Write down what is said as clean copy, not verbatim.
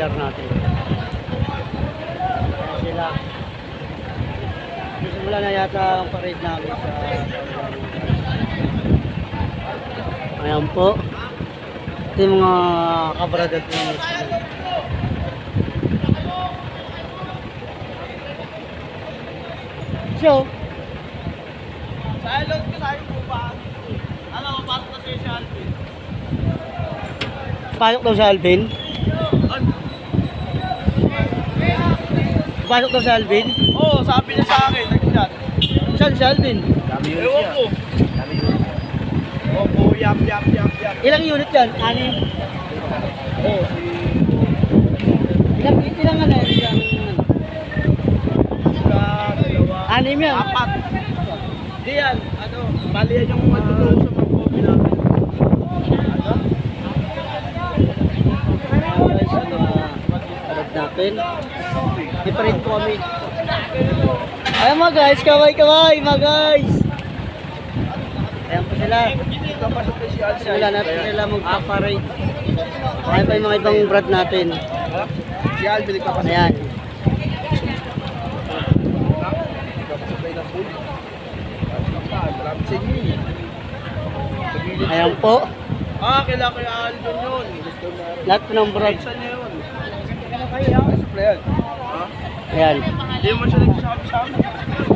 rider natin. Ayan sila. Simula na yata ang parade namin sa ayan po. Ito yung mga kabradat ng Muslim. So, Silent ko sa'yo po pa. Ano, mapasok na siya si Alvin. pasok daw si Alvin. Pasok daw si Alvin. Oo, sabi niya sa akin, nag-chat. Saan si Alvin? Ewan ko. Opo, yap. Ilang unit yan? Anim? Oo, Ilang ano? Ilang dalawa. anim yan. Apat. Di yan, ano, bali yan yung matutulong sa mag-copy namin. Ano? Guys, parad natin. Different po kami. Ayan mga guys, kaway mga guys. Ayan po sila. Kapasok na si Alvin. Simula natin nila magpaparade. Ayan pa yung mga ibang brad natin. Si Alvin nagpapasok. Ayan. Nagpapasok na yung pool. Marami sa inyo eh. Ayan po. Kailangan kay Alvin yun. Lahat po ng brad. Saan niya yun? Supplier. Ha? Ayan. Hindi mo siya nagsasabi sa amin.